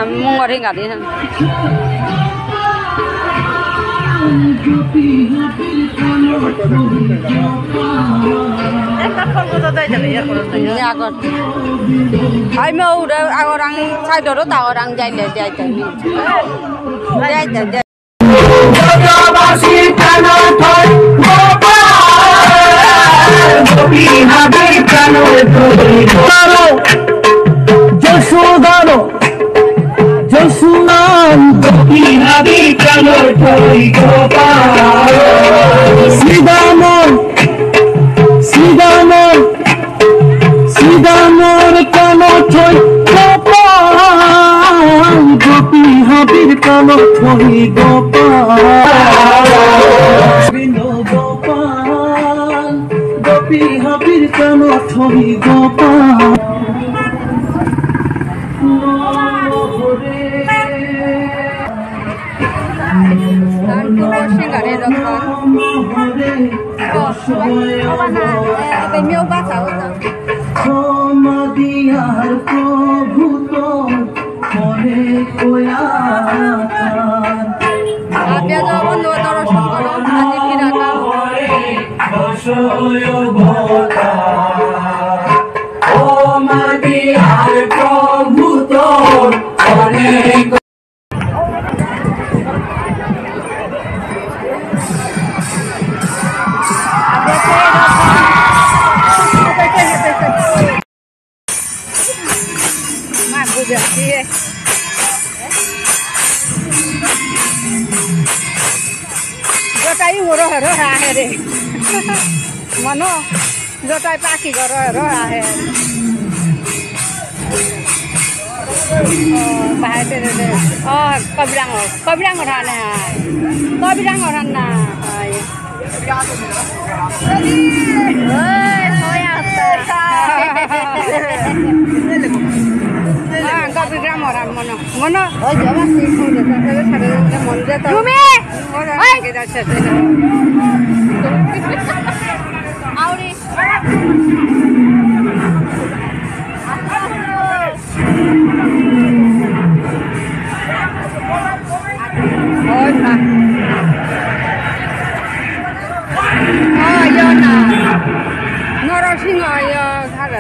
Mungkin nggak dia. Ai mau udah orang saya dulu tahu orang jalan jalan. Mana? Jotai pagi goro ahe. Oh, bahasa deh. Oh, kabilang orang na. Kabilang orang mana? Oh, jawab sih. Rumi, kita cek. Auri. Oh, nah. Oh, iya nah. Ngorosing ayo kada.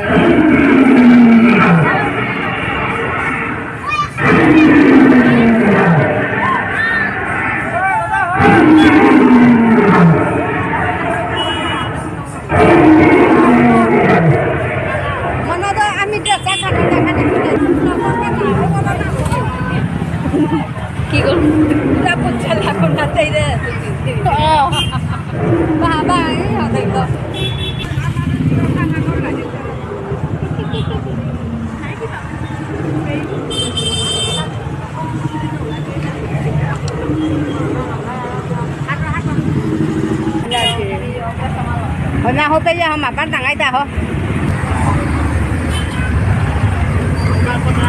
Hồi nào hôm bây giờ họ mà bán thằng ấy ta hả?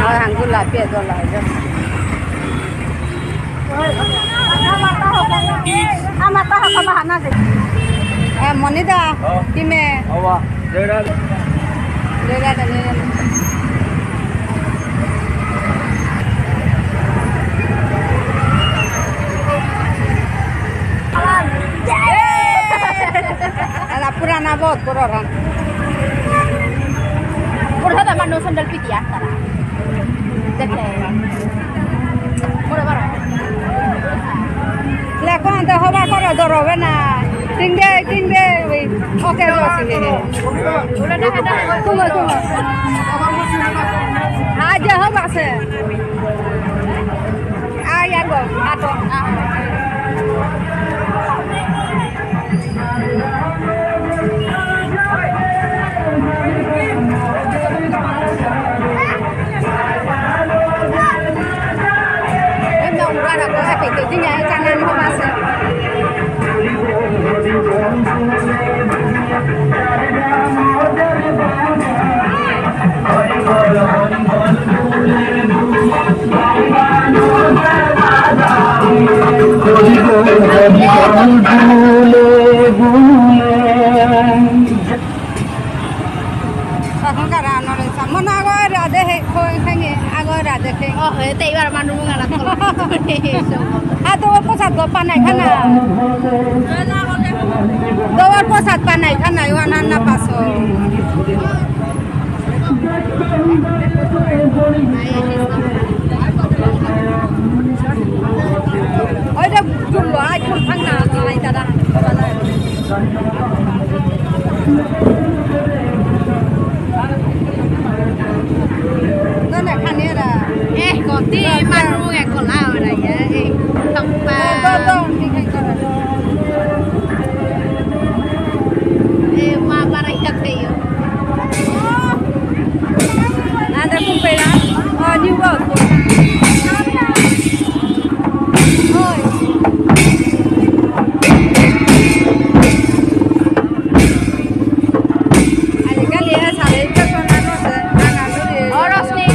Rồi hàng cũng lại biệt rồi lại rồi. Ama tahu kama hana sih. Monita, kime? Awa, Lega. Ada purana bot orang. Pura ada manu sandal piti ya, tara. Dekle. Pura bara. Lekon anda hoba koro doro bena. Tingde, oke bos ini. Tunggu. Aja hoba se. Ayah go, atau. Tinggal kanan hoba. Nggak ada nol sama nago ada he koi kange ago ada ke oh he tei bar manu ngana tol ado posat go panai khana dowar posat panai khana wana na paso oi da jullo ai khul khana ai tada Ti maru nghe còn lao ở đây ấy không ba mà ba này chắc gì ada kumpela oh new world oi ada kali ya sale itu soalnya no se anak dulu oros nih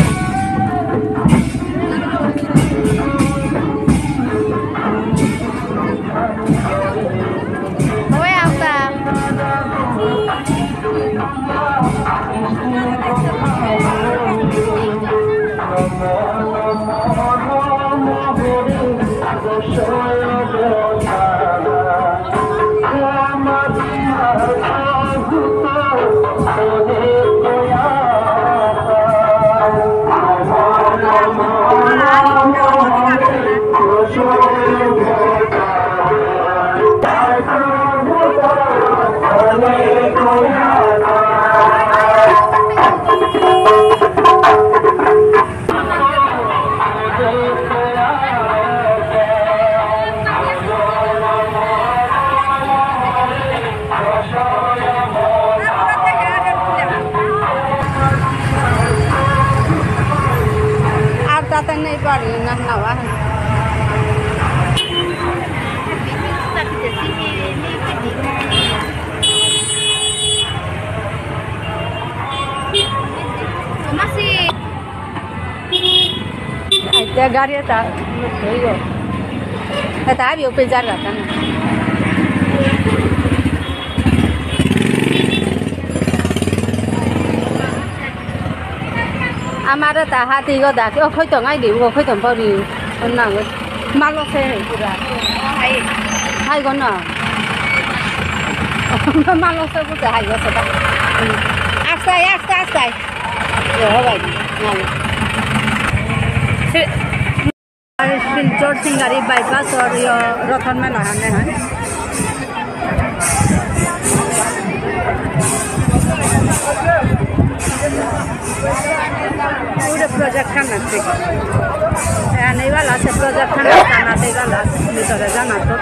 नहीं पड़ी ना नवा masih ada garis tak betul tapi ऊपर जा रहा था ना हमारा ता हाथी को दाके ओ खोई तो ngay điểm को खोई तो bao đi con nào malo xe này chứ là hay con nào malo xe cũng hay có sao asta rồi vậy này Silchar Singari bypass और यो रतन में लगाने हैं पूरे प्रोजेक्ट खाना चाहिए नहीं वाला से प्रोजेक्ट खाना चाहिए वाला निकल जाना तो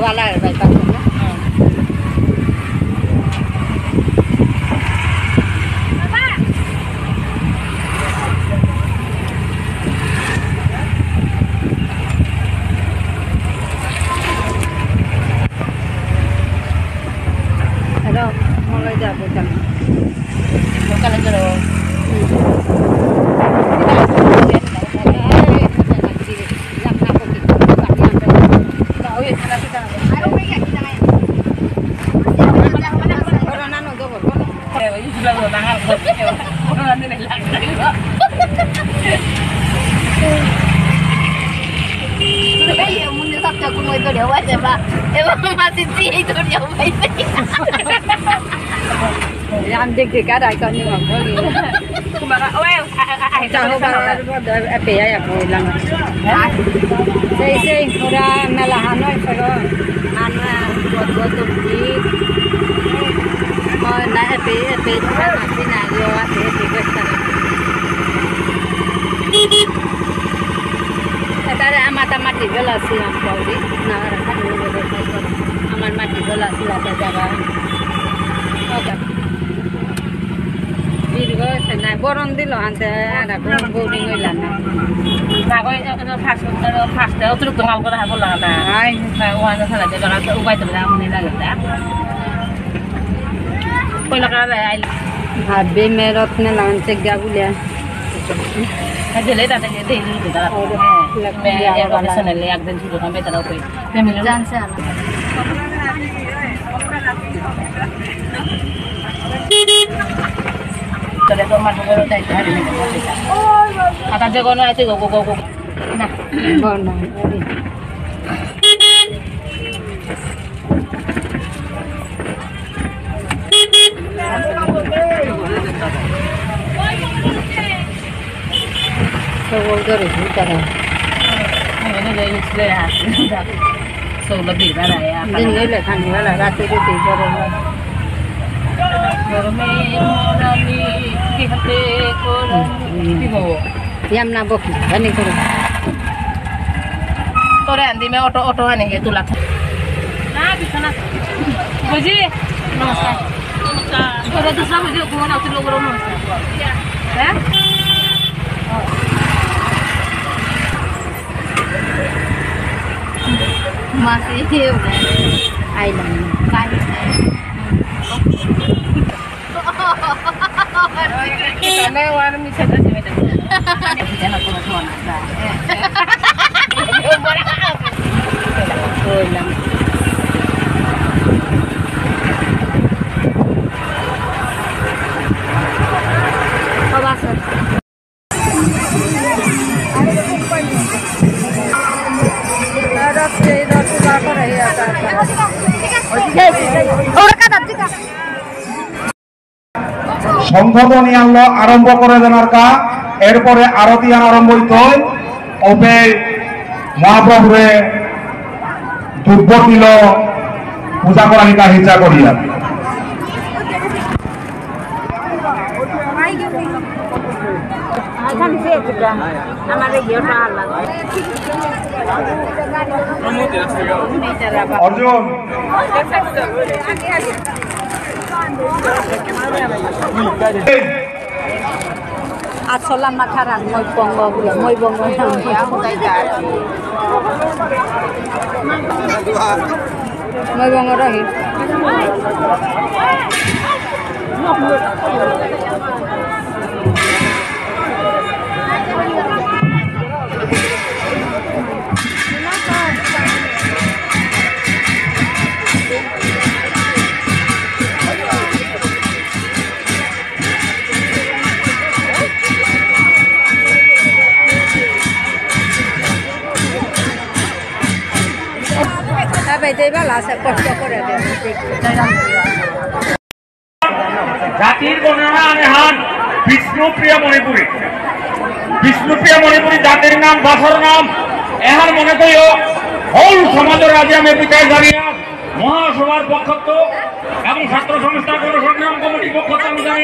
वाला है भाई पास में Emang masih sih itu dia baik. Làm gì thì cả đại con nhưng mà có gì. Mà well, ai chào hôm nay bé ya coi lần. Sei ora nella Hanoi però Hanoi buat tuh di. Oh, nah bé kan masih nayo ate di Western. Tadi amat di belah sih yang kau di. Nah, kan aman mati belah sih ada jaga. Oke. Virgo senai boron dilo ante ada boring ilan. Nah, kau pas terus tengah kau dah bola na. Ay, nah, uang salah jaga tu ubai tu dah muni lagi dah. Kau nak apa? Habis merot ni lawan cegah boleh. Ada leda tak ada ini tu dah. Ya, kalau sana leak dan sudah sampai terlalu pun. Jangan sana. Kalau format baru dah hari ni. Akan jaga no itu go. Nah, bona. Saya dari hutan. Ini dari Israel. So lebih dah ya. Ini le kan ni lah rati tu tiga orang. Rami kihate koran tibo. Yam na boki. Bani kuru. Tore andi me auto ane ke tulak. Na bisa na. Buji. Namaskar. Tore tu sama je ko na tu logo rono. Ya. Masih hiu island kain kita warna bisa saja macam ni jangan kau semua nak সংশোধনী আনলো আরম্ভ করে দেনার কা এরপরে আরতি আরম্ভ হইত ওবে মহাপ্রভুরে দুর্ব দিল পূজা করা নিকা হিসা করিয়া Arjun Asolan makaran moi bongo moi bongo rahi জাতির বর্ণনা আনেহান বিষ্ণুপ্রিয়া মণিপুরী জাতির নাম ভাষার নাম এহার মনে করিও হল সমাজের রাজি আমি বিদায় জানিয়া মহাসভার পক্ষত্ব এবং ছাত্র সংস্থা গণসংগ্রাম কমিটির পক্ষত্ব আমি জানি